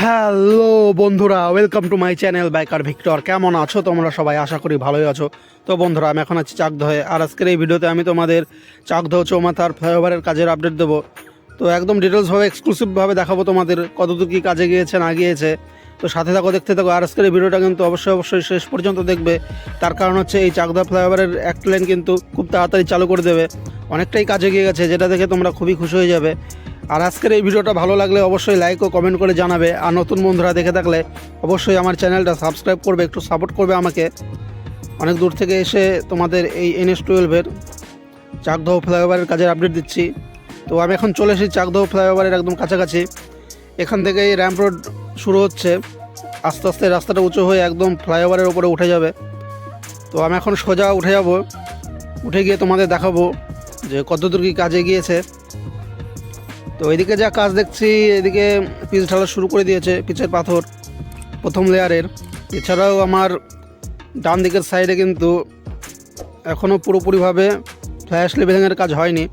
Hello বন্ধুরা, welcome to my channel biker Victor. কেমন আছো তোমরা সবাই? আশা করি ভালোই আছো। তো বন্ধুরা, আমি এখন আছি চাকদহে। আর আজকের এই ভিডিওতে আমি তোমাদের চাকদহ চৌমাথার ফ্লাইওভারের কাজের আপডেট দেবো। তো একদম ডিটেলসভাবে এক্সক্লুসিভভাবে দেখাবো তোমাদের কতদূর কী কাজে গিয়েছে না গিয়েছে। তো সাথে থাকো, দেখতে থাকো। আর আজকের এই ভিডিওটা কিন্তু অবশ্যই শেষ পর্যন্ত দেখবে। তার কারণ হচ্ছে এই চাকদহ ফ্লাইওভারের একটা লেন কিন্তু খুব তাড়াতাড়ি চালু করে দেবে। অনেকটাই কাজে গিয়ে গেছে, যেটা দেখে তোমরা খুবই খুশি হয়ে যাবে। আর আজকের এই ভিডিওটা ভালো লাগলে অবশ্যই লাইক ও কমেন্ট করে জানাবে। আর নতুন বন্ধুরা দেখে থাকলে অবশ্যই আমার চ্যানেলটা সাবস্ক্রাইব করবে, একটু সাপোর্ট করবে আমাকে। অনেক দূর থেকে এসে তোমাদের এই NH12-এর চাকদহ ফ্লাইওভারের কাজের আপডেট দিচ্ছি। তো আমি এখন চলে এসেছি চাকদহ ফ্লাইওভারের একদম কাছাকাছি। এখান থেকে এই র্যাম্প রোড শুরু হচ্ছে। আস্তে আস্তে রাস্তাটা উঁচু হয়ে একদম ফ্লাইওভারের উপরে উঠে যাবে। তো আমি এখন সোজা উঠে যাব, উঠে গিয়ে তোমাদের দেখাবো যে কতদূর কী কাজে গিয়েছে। তো এদিকে যা কাজ দেখছি, এদিকে পিচ ঢালা শুরু করে দিয়েছে, পিচের পাথর প্রথম লেয়ারের। এছাড়াও আমার ডান দিকের সাইডে কিন্তু এখনও পুরোপুরিভাবে ফ্ল্যাশ লেভেলিংয়ের কাজ হয়নি।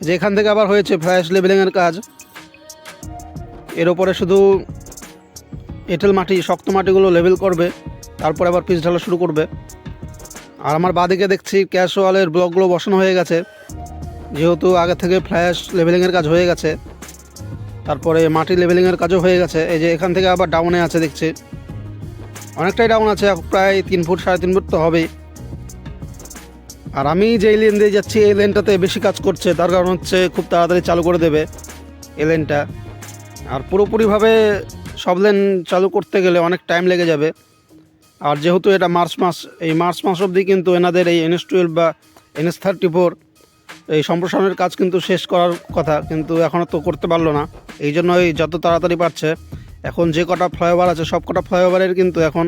যেখান থেকে আবার হয়েছে ফ্ল্যাশ লেভেলিংয়ের কাজ, এর ওপরে শুধু এঁটেল মাটি, শক্ত মাটিগুলো লেভেল করবে, তারপরে আবার পিচ ঢালা শুরু করবে। আর আমার বাঁদিকে দেখছি ক্যাশ ওয়ালের ব্লকগুলো বসানো হয়ে গেছে, যেহেতু আগে থেকে ফ্ল্যাশ লেভেলিংয়ের কাজ হয়ে গেছে। তারপরে মাটি লেভেলিংয়ের কাজও হয়ে গেছে। এই যে এখান থেকে আবার ডাউনে আছে দেখছি, অনেকটাই ডাউন আছে, প্রায় 3 ফুট 3.5 ফুট তো হবেই। আর আমি যেই লেন দিয়ে যাচ্ছি এই লেনটাতে বেশি কাজ করছে, তার কারণ হচ্ছে খুব তাড়াতাড়ি চালু করে দেবে এই লেনটা। আর পুরোপুরিভাবে সব লেন চালু করতে গেলে অনেক টাইম লেগে যাবে। আর যেহেতু এটা মার্চ মাস, এই মার্চ মাস অবধি কিন্তু এনাদের এই NH12 বা NH34 এই সম্প্রসারণের কাজ কিন্তু শেষ করার কথা, কিন্তু এখনও তো করতে পারলো না। এই জন্যই যত তাড়াতাড়ি পারছে এখন যে কটা ফ্লাইওভার আছে সব কটা ফ্লাইওভারের কিন্তু এখন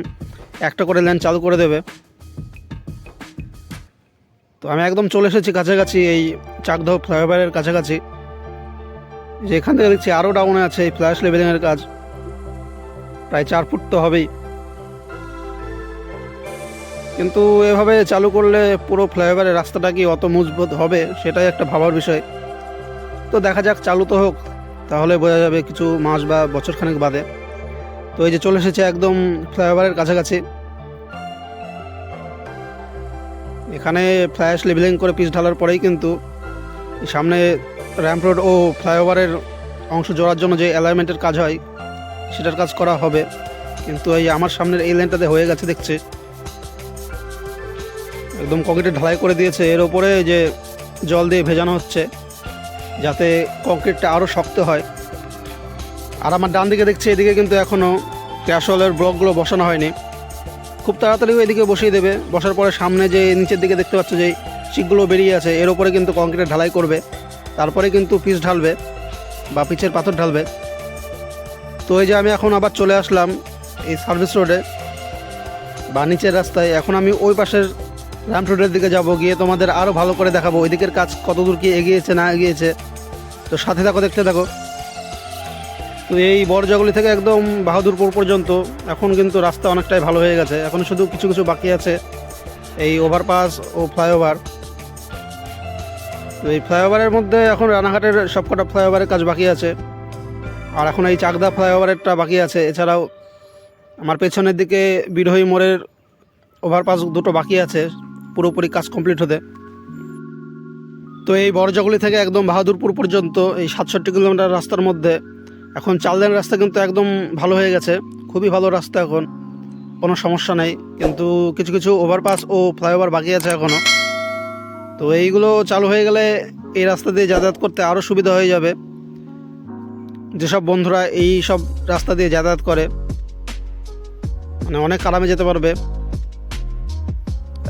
একটা করে লেন চালু করে দেবে। তো আমি একদম চলে এসেছি কাছাকাছি, এই চাকদহ ফ্লাইওভারের কাছাকাছি। যে এখান থেকে দেখছি আরও ডাউনে আছে এই ফ্ল্যাশ লেভেলিংয়ের কাজ, প্রায় 4 ফুট তো হবেই। কিন্তু এভাবে চালু করলে পুরো ফ্লাইওভারের রাস্তাটা কি অত মজবুত হবে, সেটাই একটা ভাবার বিষয়। তো দেখা যাক, চালু তো হোক, তাহলে বোঝা যাবে কিছু মাস বা বছরখানেক বাদে। তো এই যে চলে এসেছে একদম ফ্লাইওভারের কাছাকাছি। এখানে ফ্ল্যাশ লেভেলিং করে পিচ ঢালার পরেই কিন্তু সামনে র্যাম্প রোড ও ফ্লাইওভারের অংশ জোড়ার জন্য যে অ্যালাইনমেন্টের কাজ হয় সেটার কাজ করা হবে। কিন্তু এই আমার সামনের এই লাইনটাতে হয়ে গেছে দেখছি, একদম কংক্রিটের ঢালাই করে দিয়েছে। এর ওপরে যে জল দিয়ে ভেজানো হচ্ছে যাতে কংক্রিটটা আরও শক্ত হয়। আর আমার ডান দিকে দেখছি এদিকে কিন্তু এখনও ক্যাশওয়ালের ব্লকগুলো বসানো হয়নি, খুব তাড়াতাড়ি এদিকে বসিয়ে দেবে। বসার পরে সামনে যে নিচের দিকে দেখতে পাচ্ছ যে চিকগুলো বেরিয়ে আছে, এর ওপরে কিন্তু কংক্রিটের ঢালাই করবে, তারপরে কিন্তু পিচ ঢালবে বা পিচের পাথর ঢালবে। তো এই যে আমি এখন আবার চলে আসলাম এই সার্ভিস রোডে বা নিচের রাস্তায়। এখন আমি ওই পাশের র্যাম্প রোডের দিকে যাব, গিয়ে তোমাদের আরও ভালো করে দেখাবো ওই দিকের কাজ কতদূর কি এগিয়েছে না এগিয়েছে। তো সাথে থাকো, দেখতে থাকো। তো এই বড়জগলি থেকে একদম বাহাদুরপুর পর্যন্ত এখন কিন্তু রাস্তা অনেকটাই ভালো হয়ে গেছে। এখন শুধু কিছু কিছু বাকি আছে, এই ওভারপাস ও ফ্লাইওভার। তো এই ফ্লাইওভারের মধ্যে এখন রানাঘাটের সবকটা ফ্লাইওভারের কাজ বাকি আছে, আর এখন এই চাকদা ফ্লাইওভারেরটা বাকি আছে। এছাড়াও আমার পেছনের দিকে বিরোহী মোড়ের ওভারপাস দুটো বাকি আছে পুরোপুরি কাজ কমপ্লিট হতে। তো এই বড়জগলি থেকে একদম বাহাদুরপুর পর্যন্ত এই 67 কিলোমিটার রাস্তার মধ্যে এখন 4 লেন রাস্তা কিন্তু একদম ভালো হয়ে গেছে, খুবই ভালো রাস্তা, এখন কোনো সমস্যা নেই। কিন্তু কিছু কিছু ওভারপাস ও ফ্লাইওভার বাকি আছে এখনও। তো এইগুলো চালু হয়ে গেলে এই রাস্তা দিয়ে যাতায়াত করতে আরও সুবিধা হয়ে যাবে। যেসব বন্ধুরা এই সব রাস্তা দিয়ে যাতায়াত করে মানে অনেক আরামে যেতে পারবে।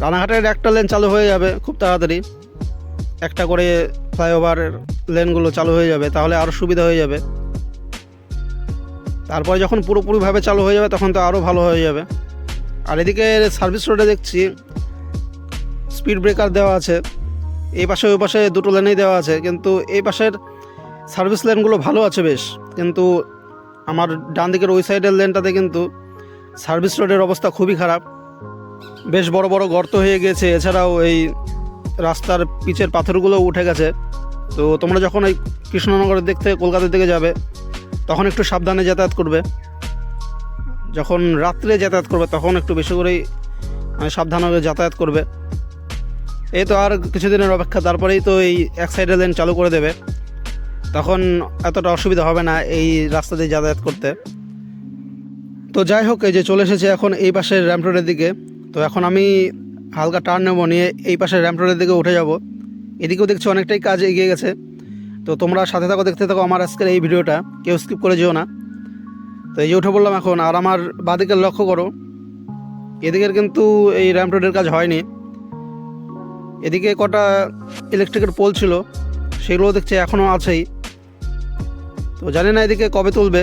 রানাঘাটের একটা লেন চালু হয়ে যাবে খুব তাড়াতাড়ি, একটা করে ফ্লাইওভারের লেনগুলো চালু হয়ে যাবে, তাহলে আরও সুবিধা হয়ে যাবে। তারপরে যখন পুরোপুরিভাবে চালু হয়ে যাবে তখন তো আরও ভালো হয়ে যাবে। আর এদিকে সার্ভিস রোডে দেখছি স্পিড ব্রেকার দেওয়া আছে, এই পাশে ওই পাশে দুটো লেনেই দেওয়া আছে। কিন্তু এই পাশের সার্ভিস লেনগুলো ভালো আছে বেশ, কিন্তু আমার ডান দিকের ওই সাইডের লেনটাতে কিন্তু সার্ভিস রোডের অবস্থা খুবই খারাপ, বেশ বড় বড় গর্ত হয়ে গেছে। এছাড়াও এই রাস্তার পিচের পাথরগুলো উঠে গেছে। তো তোমরা যখন এই কৃষ্ণনগরের দিক থেকে কলকাতার দিকে যাবে তখন একটু সাবধানে যাতায়াত করবে। যখন রাত্রে যাতায়াত করবে তখন একটু বেশি করেই সাবধানভাবে যাতায়াত করবে। এই তো আর কিছুদিনের অপেক্ষা, তারপরেই তো এই এক সাইডের লেন চালু করে দেবে, তখন এতটা অসুবিধা হবে না এই রাস্তা দিয়ে যাতায়াত করতে। তো যাই হোক, এই যে চলে এসেছে এখন এই পাশের র্যাম্প রোডের দিকে। তো এখন আমি হালকা টার্ন নেবো, নিয়ে এই পাশের র্যাম্প রোডের দিকে উঠে যাব। এদিকেও দেখছি অনেকটাই কাজ এগিয়ে গেছে। তো তোমরা সাথে থাকো, দেখতে থাকো আমার আজকের এই ভিডিওটা, কেউ স্কিপ করে যেও না। তো এই যে উঠে বললাম এখন, আর আমার বাঁদিকে লক্ষ্য করো, এদিকের কিন্তু এই র্যাম্প রোডের কাজ হয়নি। এদিকে কটা ইলেকট্রিকের পোল ছিল, সেগুলো দেখছি এখনও আছেই। তো জানি না এদিকে কবে তুলবে।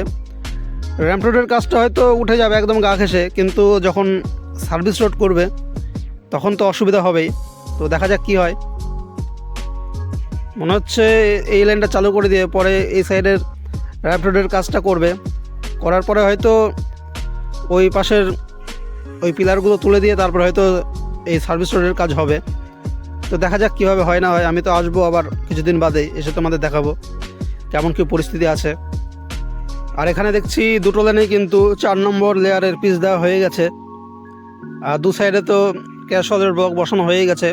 র্যাম্প রোডের কাজটা হয়তো উঠে যাবে একদম গা ঘেঁষে, কিন্তু যখন সার্ভিস রোড করবে তখন তো অসুবিধা হবেই। তো দেখা যাক কী হয়। মনে হচ্ছে এই লাইনটা চালু করে দিয়ে পরে এই সাইডের র্যাম্প রোডের কাজটা করবে, করার পরে হয়তো ওই পাশের ওই পিলারগুলো তুলে দিয়ে তারপর হয়তো এই সার্ভিস রোডের কাজ হবে। তো দেখা যাক কীভাবে হয় না হয়। আমি তো আসবো আবার কিছুদিন বাদে, এসে তোমাদের দেখাবো কেমন কী পরিস্থিতি আছে। আর এখানে দেখছি দুটো লেনেই কিন্তু 4 নম্বর লেয়ারের পিচ দেওয়া হয়ে গেছে, আর দু সাইডে তো ক্যাশওয়ালের ব্লক বসানো হয়ে গেছে।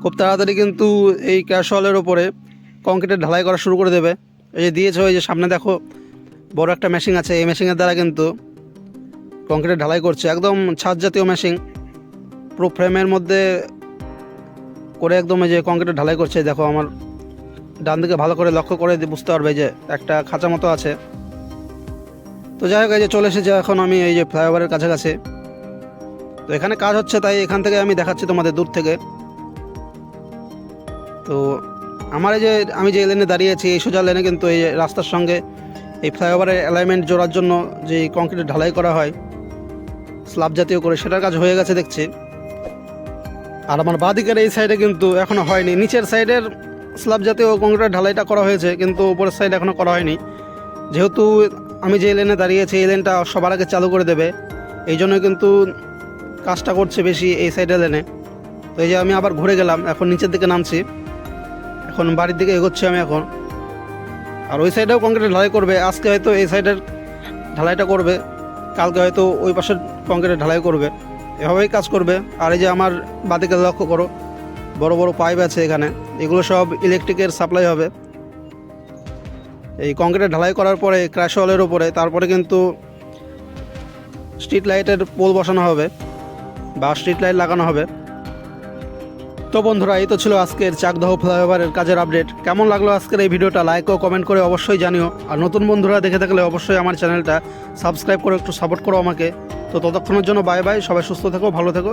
খুব তাড়াতাড়ি কিন্তু এই ক্যাশওয়ালের ওপরে কংক্রিটের ঢালাই করা শুরু করে দেবে। এই যে দিয়েছে, ওই যে সামনে দেখো বড় একটা মেশিন আছে, এই মেশিনের দ্বারা কিন্তু কংক্রিটের ঢালাই করছে, একদম ছাদ জাতীয় মেশিন, পুরো ফ্রেমের মধ্যে করে একদম এই যে কংক্রিটের ঢালাই করছে। দেখো আমার ডান দিকে ভালো করে লক্ষ্য করে বুঝতে পারবে যে একটা খাঁচা মতো আছে। তো যাই হোক, এই যে চলে এসেছে এখন আমি এই যে ফ্লাইওভারের কাছাকাছি। তো এখানে কাজ হচ্ছে, তাই এখান থেকে আমি দেখাচ্ছি তোমাদের দূর থেকে। তো আমার এই যে আমি যে লেনে দাঁড়িয়ে আছি, এই সোজা লেনে কিন্তু এই রাস্তার সঙ্গে এই ফ্লাইওভারের অ্যালাইনমেন্ট জোড়ার জন্য যে কংক্রিটের ঢালাই করা হয় স্ল্যাব জাতীয় করে, সেটার কাজ হয়ে গেছে দেখছি। আর আমার বাঁদিকের এই সাইডে কিন্তু এখনও হয়নি। নিচের সাইডের স্ল্যাব জাতীয় কংক্রিটের ঢালাইটা করা হয়েছে, কিন্তু উপরের সাইড এখনও করা হয়নি। যেহেতু আমি যে লেনে দাঁড়িয়েছি এই লেনটা সবার আগে চালু করে দেবে, এই জন্য কিন্তু কাজটা করছে বেশি এই সাইডের লেনে। তো এই যে আমি আবার ঘুরে গেলাম, এখন নিচের দিকে নামছি, এখন বাড়ির দিকে এগোচ্ছি আমি এখন। আর ওই সাইডেও কংক্রিটের ঢালাই করবে, আজকে হয়তো এই সাইডের ঢালাইটা করবে, কালকে হয়তো ওই পাশের কংক্রিটের ঢালাই করবে, এভাবেই কাজ করবে। আর এই যে আমার বাঁদিকে লক্ষ্য করো, বড় বড় পাইপ আছে এখানে, এগুলো সব ইলেকট্রিকের সাপ্লাই হবে। এই কংক্রিটের ঢালাই করার পরে ক্র্যাশওয়ালের ওপরে তারপরে কিন্তু স্ট্রিট লাইটের পোল বসানো হবে বা স্ট্রিট লাইট লাগানো হবে। তো বন্ধুরা, এই তো ছিল আজকের চাকদহ ফ্লাইওভারের কাজের আপডেট। কেমন লাগলো আজকের এই ভিডিওটা লাইক ও কমেন্ট করে অবশ্যই জানিও। আর নতুন বন্ধুরা দেখে থাকলে অবশ্যই আমার চ্যানেলটা সাবস্ক্রাইব করে একটু সাপোর্ট করো আমাকে। তো ততক্ষণের জন্য বাই বাই, সবাই সুস্থ থেকো, ভালো থেকো।